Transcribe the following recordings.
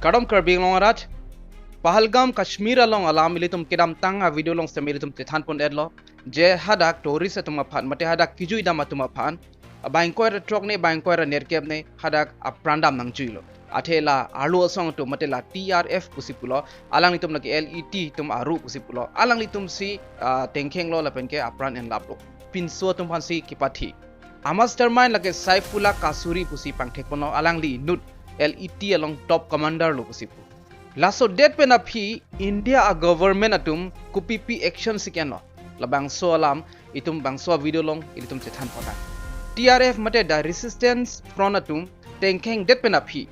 Kadam Karbi long raj Pahalgam Kashmir along alam militum kedam tanga video long semilitum Chethan pon edlo je hadak tourist atumapan mate hadak kijui dam atumapan bangkoi ra truck ne bangkoi ra nerkep ne hadak aprandam nang juilo athela alu asong tu mate la TRF pusipulo alang litum lagi LET tum aru pusipulo alang litum si tengkeng lo lapenke apran en laplo pinso tum phansi kipati mastermind lage Saifullah Kasuri pusi pangthekpono alang li nut LET along top commander lo pusipu laso det pen Aphi India a government atum kupipi action sikeno labang so alam itum bangso video long itum Chethan pota TRF mate da resistance front atum tengkeng det pen Aphi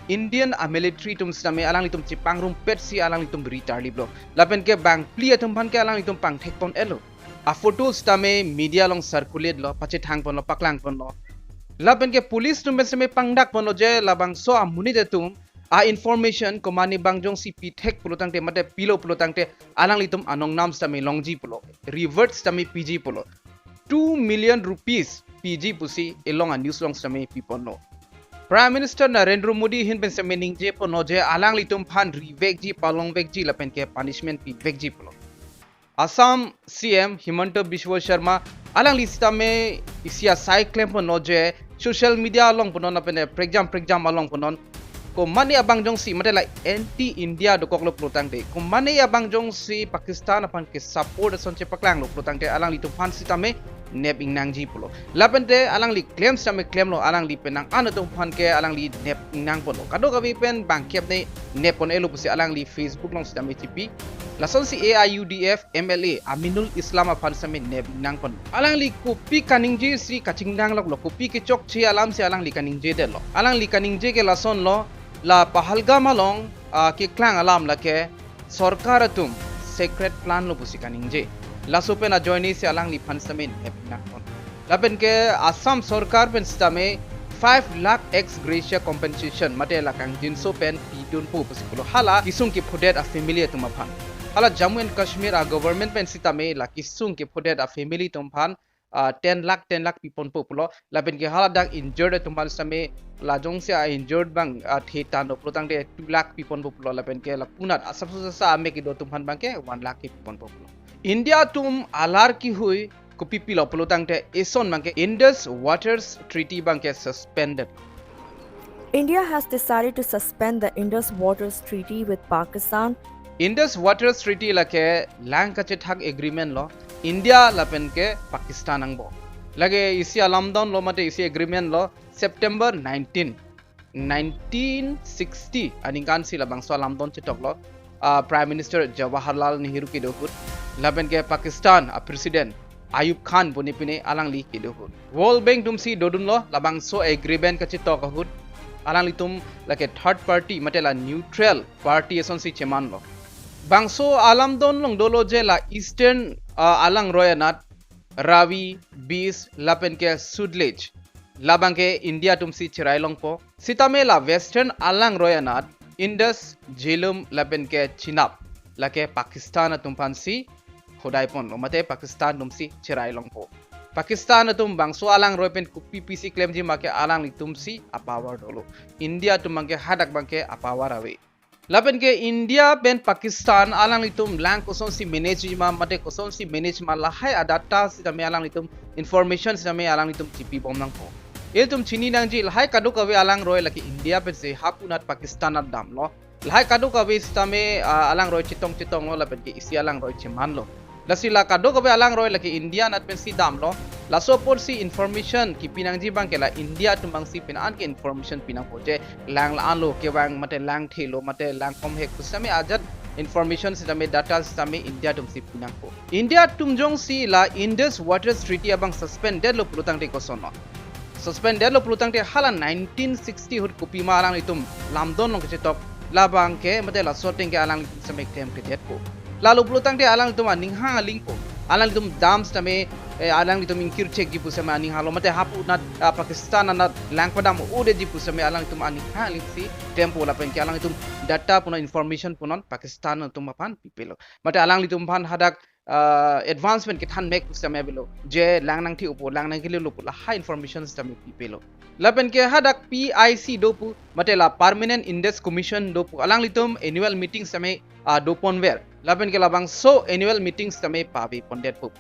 Indian military tum same alang litum cipang rum pet si alang litum retard liblo lapen ke bang pli atum phan ke alang litum pangthekpon elo a photos tame media long circulate lo pache thang pon lo paklang pon lo lapen ke police tum same pangdak pon lo je labang so amuni de tum a information komani bangjong si pithek pulutang te mate pilo pulutang te alang litum anong nam stami longji pulo revert stami PG pulo 2 million rupees PG pusi elong a news long stami pipono Prime Minister Narendra Modi hin pen stami ningje pono je alang litum phan revekji palong vekji lapen ke punishment pi vekji pulo Assam CM Himanta Biswa Sharma alang lista me isia cyclem pono je social media along pono na pen pregjam along ponon ko mani abang jong si mate like anti India do koklo plotang de ko mani abang jong si Pakistan apan ke support son che paklang lo plotang de alang li tu fan si tame nep ingnang ji pulo lapente alang li claim tame claim lo alang li penang anu tu fan ke alang li nep ingnang polo kado gabi pen bang kep ne nep pon elo pusi alang li Facebook long si tame tipi lason si AIUDF MLA Aminul Islam apan same nep ingnang pon alang li kopi kaning ji si kachingdang lo kopi ke chok che alam si alang li kaning je de lo alang li kaning je ke lason lo la Pahalgam along Keklang alam lake sarkar atum secret plan lo pusi kaningje la sopen a joini se alang li phansamin epnakon lapen ke Assam sarkar pen stame 5 lakh ex gratia compensation mate la kang jinso pen pidun pu pusi kulo hala kisung ki phodet a family tum phan hala Jammu and Kashmir a government pen sitame la kisung ki phodet a family tum phan 10 lakh people populo laben ke hala dak injured tumal same la jong se injured bang theta no protang de 2 lakh people populo laben ke la punat asapsu sa ame ki do tumhan bang ke 1 lakh people populo India tum Alar Kihui ko pipilo protang de eson bang ke Indus Waters Treaty bang ke suspended India has decided to suspend the Indus Waters Treaty with Pakistan. Indus Waters Treaty la ke lang ka chethak agreement lo India lapen ke Pakistan angbo lage isi alamdown lo mate isi agreement lo September 1960 aningan si labang so alamdown chitok lo Prime Minister Jawaharlal Nehru ki dohut lapen ke Pakistan a president Ayub Khan boni pine alang li ki dohut World Bank dum si dodun lo labang so agreement ka chitok hut alang li tum lake third party mate la neutral party eson si cheman lo bangso alamdon long dolo je la eastern alang royanat ravi bis lapen ke sudlej labang ke India tumsi chirai long po sitame la western alang royanat Indus Jhelum lapen ke chinap lake Pakistan tumpan si hodai pon lo mate Pakistan tumsi chirai long po Pakistan tum bangso alang ropen kupi pc claim ji make alang li tumsi apawar dolo India tumangke hadak bangke apawar awe lapen ke India ben Pakistan alang litum lang koson si manage ma mate koson si manage ma lahai adata si tame alang litum information si tame alang litum tipi bom nang ko el tum chini nang ji lahai kadu kawe alang roy laki India pen se hapunat Pakistan at dam lo lahai kadu kawe si tame alang roy chitong lo lapen ke isi alang roy cheman lo lasila kadu kawe alang roy laki India nat pen si dam lo la support si information ki pinang ji bang ke la India tumbang si pinan ke information pinang po je lang la lo ke bang mate lang thelo mate lang kom he kusame ajat information system data system India tum si pinang po India tumjong si la Indus Waters Treaty abang suspended lo plutang de kosono suspended lo plutang de hala 1960 hut kopi ma alang itum lamdon long ke tok labang ke mate la sorting ke alang same claim ke det ko lalu plutang de alang itum ningha ling po alang itum dams tame alang itum inkir check ji pusame ani halo mate hapu na Pakistan na lang padam ode ji pusame alang itum ani haling si tempo la pen ke alang itum data puno information punon Pakistan itum apan pipelo mate alang itum pan hadak advancement ke than make pusame belo je lang nang thi upo lang nang kilo lo la high information system pipelo lapen ke hadak PIC dopu matela Permanent Index Commission dopu alang litum annual meeting same dopon ver lapen ke labang so annual meetings same pabi pondet pu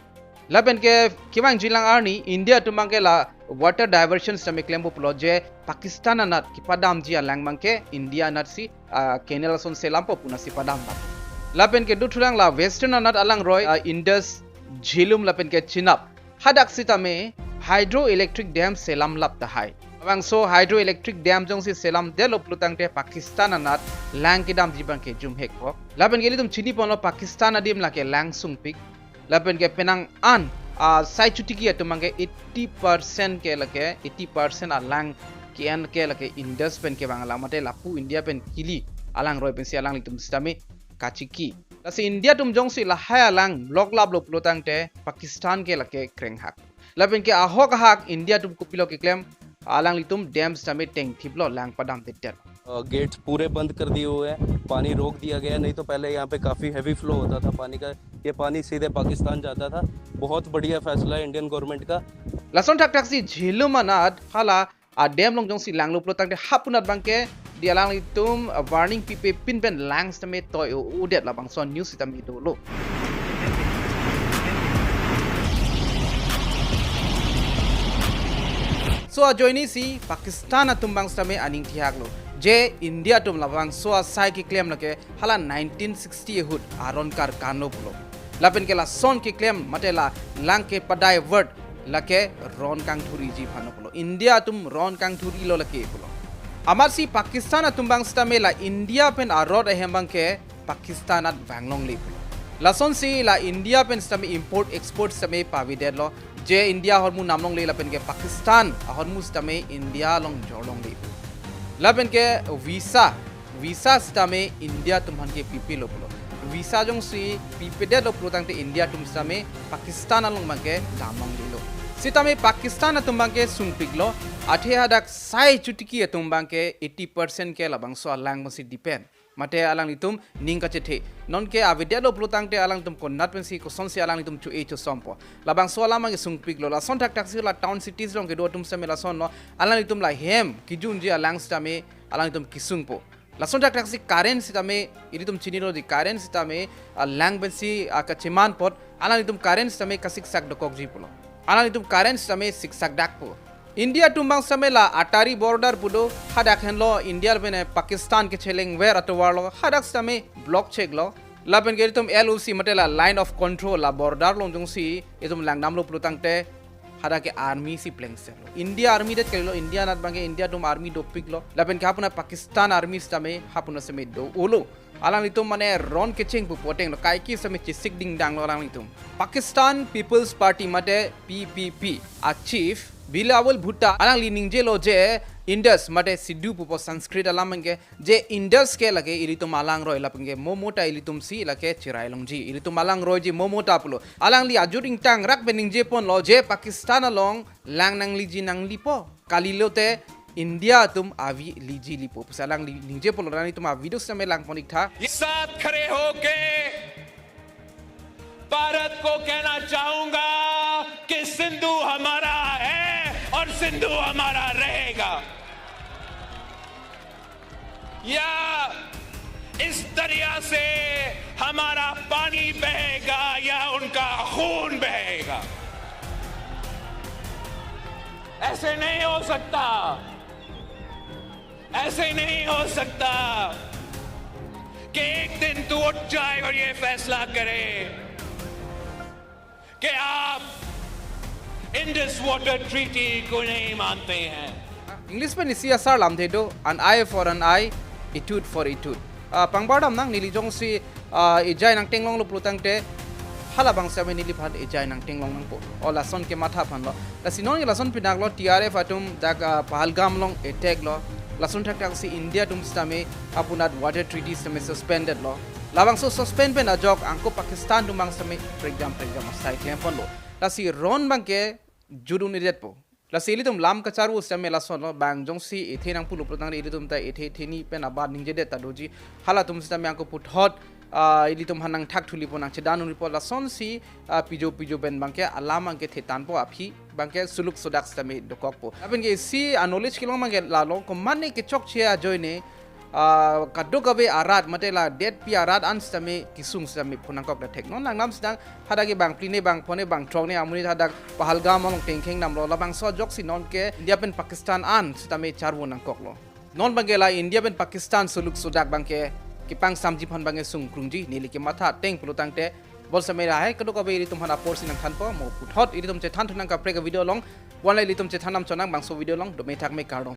lapen ke kiwang jilang arni India tumang ke la water diversion same claim pulo je Pakistan anat kipadam ji alang mangke India nat si canal son selampo puna si padam lapen ke dutulang la western anat alang roy Indus Jhelum lapen ke chinap hadak sitame hydroelectric dam selam lap tahai abang so hydroelectric dam jong si selam develop lutang te Pakistan anat lang ke dam jibang ke jum hek ko lapen ke litum chini pono Pakistan adim la ke lang sung pik lapen ke penang an sai chuti ki atumang ke 80% ke lake 80% alang ke an ke lake Indus pen ke bangala mate lapu India pen kili alang roy pen si alang litum sistame kachiki lasi India tum jong si lahai alang blok lab lop lutang te Pakistan ke lake kreng hak lapen ke ahok hak India tum kupilo ke claim alang litum dam समेत tank थिबलो Lang पदाम देटर gets पूरे बंद कर दिए हुए हैं पानी रोक दिया गया नहीं तो पहले यहाँ पे काफ़ी हैवी फ्लो होता था पानी का ये पानी सीधे पाकिस्तान जाता था बहुत बढ़िया फैसला है इंडियन गवर्नमेंट का लसन ठक ठक सी झेलु मनाद हाला डैम लोंग जोंग सी लैंग लोपलो तंग हापुनात बांके दियालांग लितुम वार्निंग पीपे पिन पेन लैंग समेत तोय उडेट लाबांग सो न्यूज सितमी दोलो so joini si Pakistan atumbang stame aning thiaglo je India tum labang so sai ki claim lake hala 1960 hud aron kar kano pulo lapen ke la son ki claim matela lang ke padai word lake ron kang thuri ji phano pulo India tum ron kang thuri lo lake pulo amar si Pakistan atumbang stame la India pen arod ehembang ke Pakistan at banglong li lason si la India pen stame import export stame pavided lo J India हरमु नामलोंग ले लपेन के Pakistan हरमु stame India लोंग जोलोंग ले लपेन के visa stame India तुमहन के PP लोपलो visa Jong सी PP दे लोपलो तंगते India तुम stame Pakistan लोंग मंगे दामलोंग ले लो सितमे पाकिस्तान तुमबंग के सुंगपिगलो आठे हदक साई चुटकी तुमबंग के 80% के लबंग सो along Masih depend mate alang litum ning kachethe non ke avidelo plutang te alang tum konnat pensi ko sonsi alang litum chu echo sompo labang so alang mang sungpik lo la son tak tak si la town cities rong ke do tum semela son no alang litum la hem kijun je alang stame alang litum kisungpo la son tak tak si current sitame iritum chiniro di current sitame lang pensi ka cheman pot alang litum current sitame kasik sak dokok jipulo alang litum current sitame siksak dakpo India tumbang samela atari border pudo hadak henlo India bene Pakistan ke cheleng wer atwar lo hadak same block check lo laben ge tum LOC matela line of control la border long jong si etum lang nam lo plutang te hadak ke army si pleng se lo India army det kello India nat bange India tum army do pik lo laben ke hapuna Pakistan army same hapuna same do olo alang litum mane ron ke cheng pu poteng lo kai ki same chisik ding dang lo alang litum Pakistan People's Party mate PPP a chief Bilawal Bhutta alang li ningje lo je Indus mate siddu pupo Sanskrit alamenge je Indus ke lage ilitum alang roi lapenge momota ilitum si lake chirai longji ilitum alang roi je momota pulo alang li ajuring tang rak beningje pon lo je Pakistan along lang nang liji nang lipo kalilote India tum avi liji lipo pusalang li ningje polo rani tum video समय lang ponik tha साथ खड़े होके भारत को कहना चाहूंगा कि सिंधु हमारा है और सिंधु हमारा रहेगा या इस दरिया से हमारा पानी बहेगा या उनका खून बहेगा ऐसे नहीं हो सकता ऐसे नहीं हो सकता कि एक दिन तू उठ जाए और ये फैसला करे कि आप इंडस वाटर ट्रीटी को नहीं मानते हैं English pen isi asar lam the do an eye for an eye a tooth for a tooth pangbardam nang nilijong si ejai nang tenglong lo plutang te hala bang sa nili phat ejai nang tenglong nang po o lason ke matha phan lo la sinon lason pinag lo TRF atum dak Pahalgam long attack lo lason thak tak si India tum stame apunat water treaty stame suspended lo labang so suspend pen ajok angko Pakistan tum bang stame program sai claim pon lo la si ron bang ke judun idet po la si litum lam kacharu stame la son lo bang jong si ethe nang pulo protang iritum ta ethe theni pen abad ningje det ta doji hala tum stame angko put hot ilitum hanang thak thuli pon ang chedanu report la son si pijo pen bang ke alam ang ke thetan po Aphi bangke suluk sodak stami dokokpo apin ke si knowledge kilong mangke lalong ko manne ke chok chia joine kadokabe arat matela det pi arat an stami kisung stami punangkok da teknon nang nam sedang hadagi bang pline bang phone bang trongne amuni hadak pahalgam long tengkheng nam lo labang so jok sinon ke India pen Pakistan an stami charwo nangkok lo non bangela India pen Pakistan suluk sodak bangke kipang samji phan bange sung krungji nili ke matha teng pelutang te bol samera hai kadokabe iri tumhana porsi nang khan po mo puthot iri tum Chethan thunang ka prega video long wanlai li tum Chethan nam chonang bangso video long do me thak me kardong